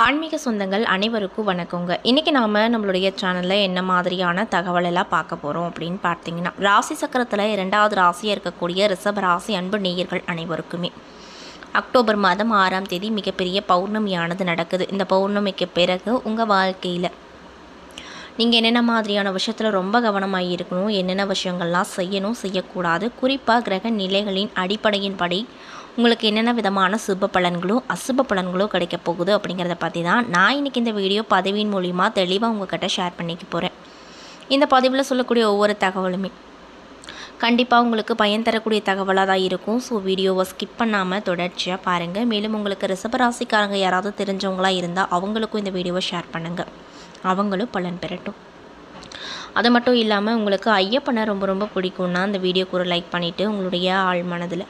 ஆன்மீக சொந்தங்கள் அனைவருக்கும் வணக்கங்க. இன்றைக்கி நாம் நம்மளுடைய சேனலில் என்ன மாதிரியான தகவலெல்லாம் பார்க்க போகிறோம் அப்படின்னு பார்த்தீங்கன்னா, ராசி சக்கரத்தில் 2வது ராசியாக இருக்கக்கூடிய ரிஷப ராசி அன்பு நேயர்கள் அனைவருக்குமே அக்டோபர் மாதம் 6ஆம் தேதி மிகப்பெரிய பௌர்ணமியானது நடக்குது. இந்த பௌர்ணமிக்கு பிறகு உங்கள் வாழ்க்கையில் நீங்கள் என்னென்ன மாதிரியான விஷயத்தில் ரொம்ப கவனமாக இருக்கணும், என்னென்ன விஷயங்கள்லாம் செய்யணும் செய்யக்கூடாது, குறிப்பாக கிரக நிலைகளின் அடிப்படையின்படி உங்களுக்கு என்னென்ன விதமான சுப பலன்களோ அசுப பலன்களோ கிடைக்க போகுது அப்படிங்கிறத பற்றி தான் நான் இன்றைக்கி இந்த வீடியோ பதிவின் மூலிமா தெளிவாக உங்கள்கிட்ட ஷேர் பண்ணிக்க போகிறேன். இந்த பதிவில் சொல்லக்கூடிய ஒவ்வொரு தகவலுமே கண்டிப்பாக உங்களுக்கு பயன் தரக்கூடிய தகவலாக தான் இருக்கும். ஸோ வீடியோவை ஸ்கிப் பண்ணாமல் தொடர்ச்சியாக பாருங்கள். மேலும் உங்களுக்கு ரிஷபராசிக்காரங்க யாராவது தெரிஞ்சவங்களாக இருந்தால் அவங்களுக்கும் இந்த வீடியோவை ஷேர் பண்ணுங்கள், அவங்களும் பலன் பெறட்டும். அது மட்டும் இல்லாமல் உங்களுக்கு ஐயப்பனை ரொம்ப ரொம்ப பிடிக்கும்னா அந்த வீடியோக்கு ஒரு லைக் பண்ணிவிட்டு, உங்களுடைய ஆள் மனதில்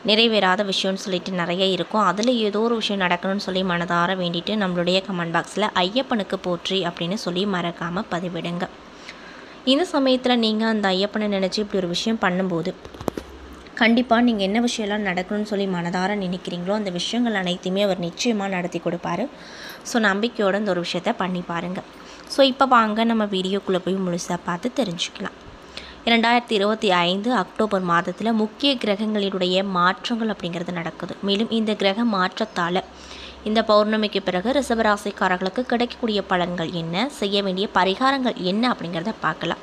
நிறைவேறாத விஷயம்னு சொல்லிட்டு நிறைய இருக்கும், அதில் ஏதோ ஒரு விஷயம் நடக்கணும்னு சொல்லி மனதார வேண்டிட்டு நம்மளுடைய கமெண்ட் பாக்ஸில் ஐயப்பனுக்கு போற்றி அப்படின்னு சொல்லி மறக்காமல் பதிவிடுங்க. இந்த சமயத்தில் நீங்கள் அந்த ஐயப்பனை நினச்சி இப்படி ஒரு விஷயம் பண்ணும்போது கண்டிப்பாக நீங்கள் என்ன விஷயம்லாம் நடக்கணும்னு சொல்லி மனதார நினைக்கிறீங்களோ அந்த விஷயங்கள் அனைத்தையுமே அவர் நிச்சயமாக நடத்தி கொடுப்பாரு. ஸோ நம்பிக்கையோடு இந்த ஒரு விஷயத்தை பண்ணி பாருங்கள். ஸோ இப்போ வாங்க நம்ம வீடியோக்குள்ளே போய் முழுசாக பார்த்து தெரிஞ்சுக்கலாம். 2025 அக்டோபர் மாதத்தில் முக்கிய கிரகங்களினுடைய மாற்றங்கள் அப்படிங்கிறது நடக்குது. மேலும் இந்த கிரக மாற்றத்தால் இந்த பௌர்ணமிக்கு பிறகு ரிஷபராசிக்காரர்களுக்கு கிடைக்கக்கூடிய பலன்கள் என்ன, செய்ய வேண்டிய பரிகாரங்கள் என்ன அப்படிங்கிறத பார்க்கலாம்.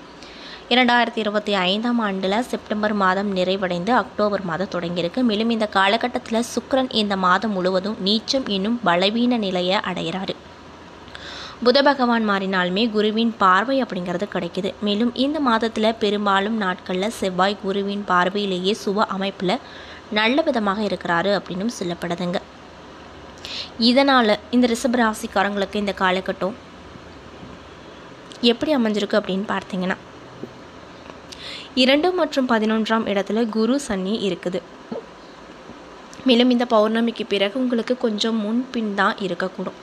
2025ஆம் ஆண்டில் செப்டம்பர் மாதம் நிறைவடைந்து அக்டோபர் மாதம் தொடங்கியிருக்கு. மேலும் இந்த காலகட்டத்தில் சுக்கிரன் இந்த மாதம் முழுவதும் நீச்சம் என்னும் பலவீன நிலையை அடைகிறாரு. புத பகவான் மாறினாலுமே குருவின் பார்வை அப்படிங்கிறது கிடைக்குது. மேலும் இந்த மாதத்தில் பெரும்பாலும் நாட்களில் செவ்வாய் குருவின் பார்வையிலேயே சுப அமைப்பில் நல்ல விதமாக இருக்கிறாரு அப்படின்னு சொல்லப்படுதுங்க. இதனால் இந்த ரிஷபராசிக்காரங்களுக்கு இந்த காலகட்டம் எப்படி அமைஞ்சிருக்கு அப்படின்னு பார்த்தீங்கன்னா, 2 மற்றும் 11ஆம் இடத்துல குரு சனி இருக்குது. மேலும் இந்த பௌர்ணமிக்கு பிறகு உங்களுக்கு கொஞ்சம் முன்பின் தான் இருக்கக்கூடும்.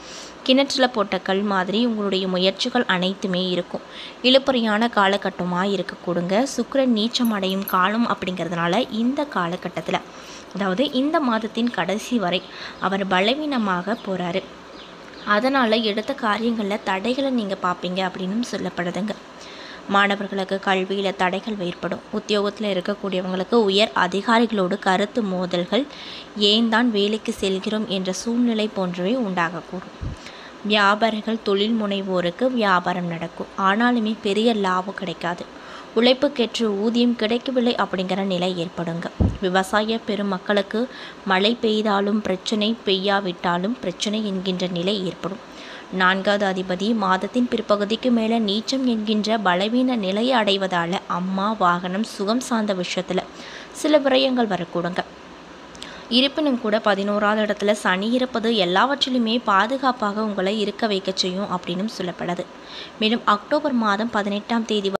கிணற்றில் போட்ட கல் மாதிரி உங்களுடைய முயற்சிகள் அனைத்துமே இருக்கும். இழுப்பறியான காலகட்டமாக இருக்கக்கூடுங்க. சுக்கிரன் நீச்சம் அடையும் காலம் அப்படிங்கிறதுனால இந்த காலகட்டத்தில், அதாவது இந்த மாதத்தின் கடைசி வரை அவர் பலவீனமாக போகிறாரு. அதனால் எடுத்த காரியங்களில் தடைகளை நீங்கள் பார்ப்பீங்க அப்படின்னு சொல்லப்படுதுங்க. மாணவர்களுக்கு கல்வியில் தடைகள் ஏற்படும். உத்தியோகத்தில் இருக்கக்கூடியவங்களுக்கு உயர் அதிகாரிகளோடு கருத்து மோதல்கள், ஏன் தான் வேலைக்கு செல்கிறோம் என்ற சூழ்நிலை போன்றவை உண்டாகக்கூடும். வியாபாரிகள் தொழில் முனைவோருக்கு வியாபாரம் நடக்கும், ஆனாலுமே பெரிய லாபம் கிடைக்காது. உழைப்புக்கேற்ற ஊதியம் கிடைக்கவில்லை அப்படிங்கிற நிலை ஏற்படுங்க. விவசாய பெருமக்களுக்கு மழை பெய்தாலும் பிரச்சனை, பெய்யாவிட்டாலும் பிரச்சனை என்கின்ற நிலை ஏற்படும். 4வது அதிபதி மாதத்தின் பிற்பகுதிக்கு மேலே நீச்சம் என்கின்ற பலவீன நிலையை அடைவதால் அம்மா, வாகனம், சுகம் சார்ந்த விஷயத்தில் சில விரயங்கள் வரக்கூடுங்க. இருப்பினும் கூட 11வது இடத்துல சனி இருப்பது எல்லாவற்றிலுமே பாதுகாப்பாக உங்களை இருக்க வைக்க செய்யும் அப்படின்னு சொல்லப்படுது. மேலும் அக்டோபர் மாதம் 18ஆம் தேதி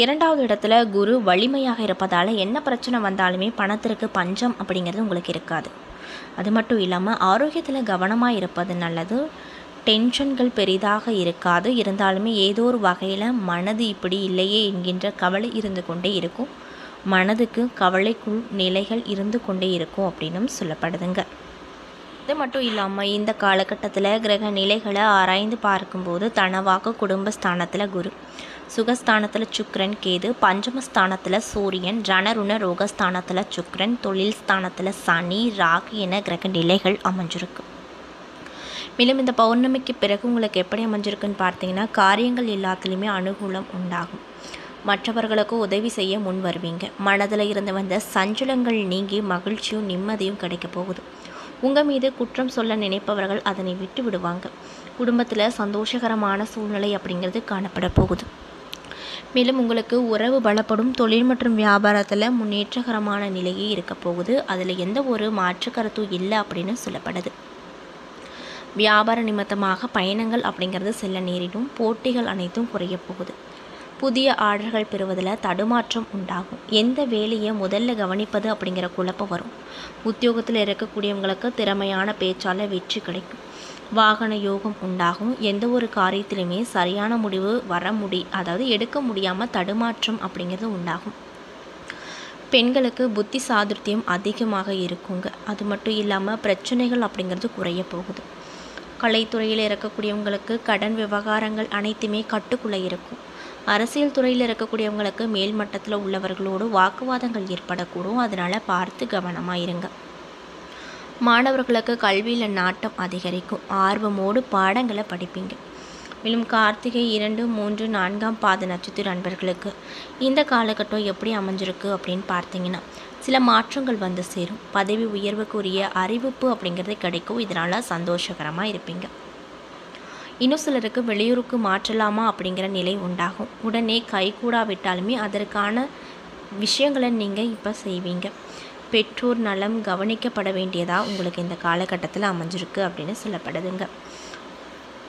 2வது இடத்துல குரு வலிமையாக இருப்பதால் என்ன பிரச்சனை வந்தாலுமே பணத்திற்கு பஞ்சம் அப்படிங்கிறது உங்களுக்கு இருக்காது. அது மட்டும் இல்லாமல் ஆரோக்கியத்தில் கவனமாக இருப்பது நல்லது. டென்ஷன்கள் பெரிதாக இருக்காது. இருந்தாலுமே ஏதோ ஒரு வகையில் மனது இப்படி இல்லையே என்கின்ற கவலை இருந்து கொண்டே இருக்கும். மனதுக்கு கவலைக்குள் நிலைகள் இருந்து கொண்டே இருக்கும் அப்படின்னும் சொல்லப்படுதுங்க. அது மட்டும் இல்லாமல் இந்த காலகட்டத்தில் கிரக நிலைகளை ஆராய்ந்து பார்க்கும்போது தனவாக்கு குடும்பஸ்தானத்தில் குரு, சுகஸ்தானத்தில் சுக்கிரன் கேது, பஞ்சமஸ்தானத்தில் சூரியன், ரணருண ரோகஸ்தானத்தில் சுக்கிரன், தொழில் ஸ்தானத்தில் சனி, ராகு என கிரக நிலைகள் அமைஞ்சிருக்கு. மேலும் இந்த பௌர்ணமிக்கு பிறகு உங்களுக்கு எப்படி அமைஞ்சிருக்குன்னு பார்த்தீங்கன்னா, காரியங்கள் எல்லாத்துலேயுமே அனுகூலம் உண்டாகும். மற்றவர்களுக்கு உதவி செய்ய முன் வருவீங்க. மனதில் இருந்து வந்த சஞ்சலங்கள் நீங்கி மகிழ்ச்சியும் நிம்மதியும் கிடைக்க போகுது. உங்கள் மீது குற்றம் சொல்ல நினைப்பவர்கள் அதனை விட்டு விடுவாங்க. குடும்பத்தில் சந்தோஷகரமான சூழ்நிலை அப்படிங்கிறது காணப்பட போகுது. மேலும் உங்களுக்கு உறவு பலப்படும். தொழில் மற்றும் வியாபாரத்தில் முன்னேற்றகரமான நிலையே இருக்க போகுது. அதில் எந்த ஒரு மாற்று கருத்தும் இல்லை அப்படின்னு சொல்லப்படுது. வியாபார நிமித்தமாக பயணங்கள் அப்படிங்கிறது செல்ல நேரிடும். போட்டிகள் அனைத்தும் குறைய போகுது. புதிய ஆர்டர்கள் பெறுவதில் தடுமாற்றம் உண்டாகும். எந்த வேலையை முதல்ல கவனிப்பது அப்படிங்கிற குழப்பம் வரும். உத்தியோகத்தில் இருக்கக்கூடியவங்களுக்கு திறமையான பேச்சால் வெற்றி கிடைக்கும். வாகன யோகம் உண்டாகும். எந்த ஒரு காரியத்திலுமே சரியான முடிவு அதாவது எடுக்க முடியாமல் தடுமாற்றம் அப்படிங்கிறது உண்டாகும். பெண்களுக்கு புத்தி சாதுர்த்தியம் அதிகமாக இருக்குங்க. அது மட்டும் இல்லாமல் பிரச்சனைகள் அப்படிங்கிறது குறைய போகுது. கலைத்துறையில் இருக்கக்கூடியவங்களுக்கு கடன் விவகாரங்கள் அனைத்துமே கட்டுக்குள்ளே இருக்கும். அரசியல் துறையில் இருக்கக்கூடியவங்களுக்கு மேல் மட்டத்தில் உள்ளவர்களோடு வாக்குவாதங்கள் ஏற்படக்கூடும். அதனால் பார்த்து கவனமாக இருங்க. மாணவர்களுக்கு கல்வியில் நாட்டம் அதிகரிக்கும். ஆர்வமோடு பாடங்களை படிப்பீங்க. மேலும் கார்த்திகை 2, 3, 4ஆம் பாத நட்சத்திர அன்பர்களுக்கு இந்த காலகட்டம் எப்படி அமைஞ்சிருக்கு அப்படின்னு பார்த்தீங்கன்னா, சில மாற்றங்கள் வந்து சேரும். பதவி உயர்வுக்குரிய அறிவிப்பு அப்படிங்கிறது கிடைக்கும். இதனால் சந்தோஷகரமாக இருப்பீங்க. இன்னும் சிலருக்கு வெளியூருக்கு மாற்றலாமா அப்படிங்கிற நிலை உண்டாகும். உடனே கைகூடாவிட்டாலுமே அதற்கான விஷயங்களை நீங்கள் இப்போ செய்வீங்க. பெற்றோர் நலம் கவனிக்கப்பட வேண்டியதாக உங்களுக்கு இந்த காலகட்டத்தில் அமைஞ்சிருக்கு அப்படின்னு சொல்லப்படுதுங்க.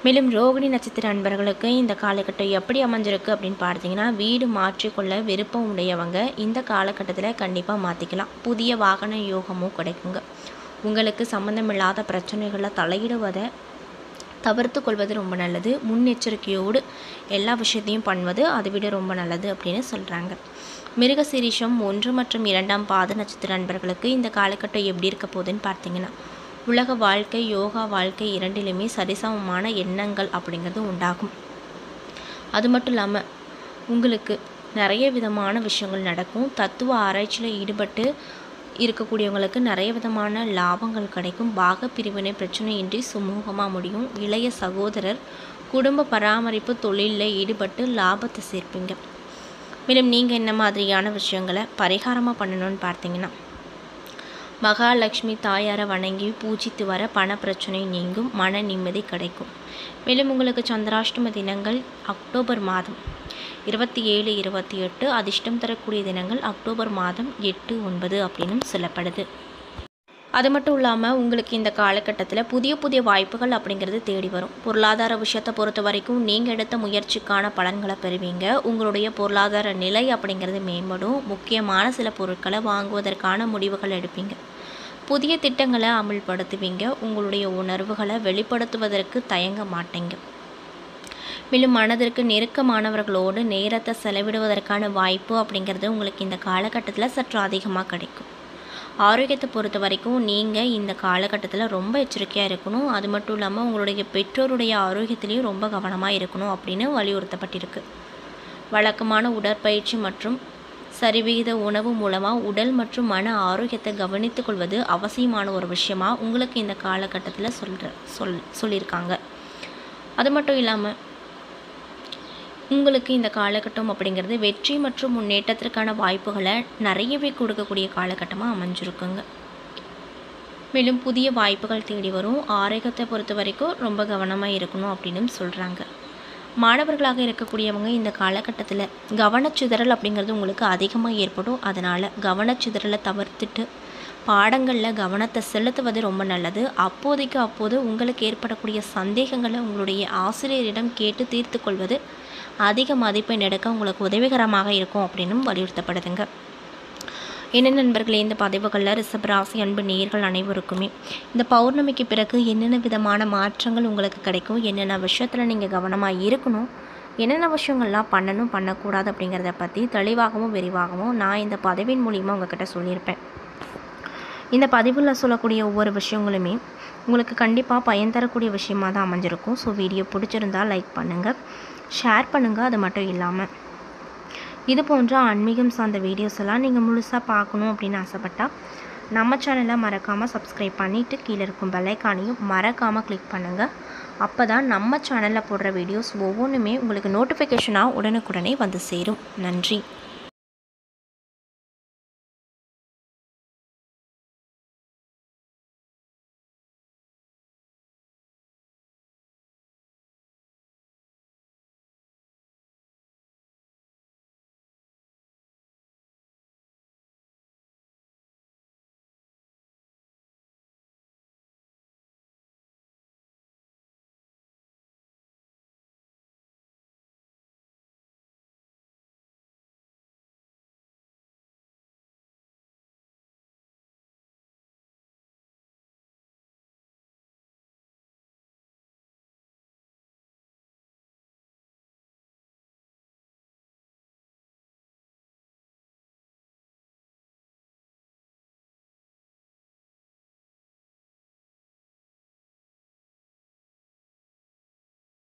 மேலும் ரோகிணி நட்சத்திர அன்பர்களுக்கு இந்த காலகட்டம் எப்படி அமைஞ்சிருக்கு அப்படின்னு பார்த்தீங்கன்னா, வீடு மாற்றிக்கொள்ள விருப்பம் உடையவங்க இந்த காலகட்டத்தில் கண்டிப்பாக மாற்றிக்கலாம். புதிய வாகன யோகமும் கிடைக்குங்க. உங்களுக்கு சம்மந்தமில்லாத பிரச்சனைகளை தலையிடுவதை தவிர்த்து கொள்வது ரொம்ப நல்லது. முன்னெச்சரிக்கையோடு எல்லா விஷயத்தையும் பண்ணுவது அதை விட ரொம்ப நல்லது அப்படின்னு சொல்கிறாங்க. மிருகசீரிஷம் 1 மற்றும் 2ஆம் பாத நட்சத்திர அன்பர்களுக்கு இந்த காலகட்டம் எப்படி இருக்க போகுதுன்னு பார்த்தீங்கன்னா, உலக வாழ்க்கை யோகா வாழ்க்கை இரண்டிலுமே சரிசமமான எண்ணங்கள் அப்படிங்கிறது உண்டாகும். அது மட்டும் இல்லாமல் உங்களுக்கு நிறைய விதமான விஷயங்கள் நடக்கும். தத்துவ ஆராய்ச்சியில் ஈடுபட்டு இருக்கக்கூடியவங்களுக்கு நிறைய விதமான லாபங்கள் கிடைக்கும். பாக பிரிவினை பிரச்சனையின்றி சுமூகமாக முடியும். இளைய சகோதரர் குடும்ப பராமரிப்பு தொழிலில் ஈடுபட்டு லாபத்தை சேர்ப்பீங்க. மேலும் நீங்கள் என்ன மாதிரியான விஷயங்களை பரிகாரமாக பண்ணணும்னு பார்த்தீங்கன்னா, மகாலட்சுமி தாயாரை வணங்கி பூஜித்து வர பண பிரச்சனை நீங்கும். மன நிம்மதி கிடைக்கும். மேலும் உங்களுக்கு சந்திராஷ்டம தினங்கள் அக்டோபர் மாதம் 27, 28, அதிர்ஷ்டம் தரக்கூடிய தினங்கள் அக்டோபர் மாதம் 8, 9 அப்படின்னு சொல்லப்படுது. அது மட்டும் இல்லாமல் உங்களுக்கு இந்த காலகட்டத்தில் புதிய புதிய வாய்ப்புகள் அப்படிங்கிறது தேடி வரும். பொருளாதார விஷயத்தை பொறுத்த வரைக்கும் நீங்கள் எடுத்த முயற்சிக்கான பலன்களை பெறுவீங்க. உங்களுடைய பொருளாதார நிலை அப்படிங்கிறது மேம்படும். முக்கியமான சில பொருட்களை வாங்குவதற்கான முடிவுகள் எடுப்பீங்க. புதிய திட்டங்களை அமல்படுத்துவீங்க. உங்களுடைய உணர்வுகளை வெளிப்படுத்துவதற்கு தயங்க மாட்டீங்க. மேலும் மனதிற்கு நெருக்கமானவர்களோடு நேரத்தை செலவிடுவதற்கான வாய்ப்பு அப்படிங்கிறது உங்களுக்கு இந்த காலகட்டத்தில் சற்று அதிகமாக கிடைக்கும். ஆரோக்கியத்தை பொறுத்த வரைக்கும் நீங்கள் இந்த காலகட்டத்தில் ரொம்ப எச்சரிக்கையாக இருக்கணும். அது மட்டும் இல்லாமல் உங்களுடைய பெற்றோருடைய ஆரோக்கியத்திலையும் ரொம்ப கவனமாக இருக்கணும் அப்படின்னு வலியுறுத்தப்பட்டிருக்கு. வழக்கமான உடற்பயிற்சி மற்றும் சரிவிகித உணவு மூலமாக உடல் மற்றும் மன ஆரோக்கியத்தை கவனித்துக் கொள்வது அவசியமான ஒரு விஷயமாக உங்களுக்கு இந்த காலகட்டத்தில் சொல்லியிருக்காங்க. அது மட்டும் இல்லாமல் உங்களுக்கு இந்த காலகட்டம் அப்படிங்கிறது வெற்றி மற்றும் முன்னேற்றத்திற்கான வாய்ப்புகளை நிறையவே கொடுக்கக்கூடிய காலகட்டமாக அமைஞ்சிருக்குங்க. மேலும் புதிய வாய்ப்புகள் தேடி வரும். ஆரோக்கியத்தை பொறுத்த வரைக்கும் ரொம்ப கவனமாக இருக்கணும் அப்படின்னு சொல்கிறாங்க. மாணவர்களாக இருக்கக்கூடியவங்க இந்த காலகட்டத்தில் கவனச்சிதறல் அப்படிங்கிறது உங்களுக்கு அதிகமாக ஏற்படும். அதனால் கவனச்சிதறலை தவிர்த்துட்டு பாடங்களில் கவனத்தை செலுத்துவது ரொம்ப நல்லது. அப்போது உங்களுக்கு ஏற்படக்கூடிய சந்தேகங்களை உங்களுடைய ஆசிரியரிடம் கேட்டு தீர்த்து கொள்வது அதிக மதிப்பெண் எடுக்க உங்களுக்கு உதவிகரமாக இருக்கும் அப்படின்னும் வலியுறுத்தப்படுதுங்க. என்ன நண்பர்களே, இந்த பதிவுகளில் ரிஷபராசி அன்பு நேயர்கள் அனைவருக்குமே இந்த பௌர்ணமிக்கு பிறகு என்னென்ன விதமான மாற்றங்கள் உங்களுக்கு கிடைக்கும், என்னென்ன விஷயத்தில் நீங்கள் கவனமாக இருக்கணும், என்னென்ன விஷயங்கள்லாம் பண்ணணும் பண்ணக்கூடாது அப்படிங்கிறத பற்றி தெளிவாகவும் விரிவாகவும் நான் இந்த பதிவின் மூலிமா உங்கள்கிட்ட சொல்லியிருப்பேன். இந்த பதிவில் சொல்லக்கூடிய ஒவ்வொரு விஷயங்களுமே உங்களுக்கு கண்டிப்பாக பயன் தரக்கூடிய விஷயமாக தான் அமைஞ்சிருக்கும். ஸோ வீடியோ பிடிச்சிருந்தால் லைக் பண்ணுங்கள், ஷேர் பண்ணுங்கள். அது மட்டும் இல்லாமல் இது போன்ற ஆன்மீகம் சார்ந்த வீடியோஸ் எல்லாம் நீங்கள் முழுசாக பார்க்கணும் அப்படின்னு ஆசைப்பட்டால் நம்ம சேனலை மறக்காமல் சப்ஸ்கிரைப் பண்ணிவிட்டு கீழே இருக்கும் பெல் ஐகானையும் மறக்காமல் கிளிக் பண்ணுங்கள். அப்போ தான் நம்ம சேனலில் போடுற வீடியோஸ் ஒவ்வொன்றுமே உங்களுக்கு நோட்டிஃபிகேஷனாக உடனுக்குடனே வந்து சேரும். நன்றி.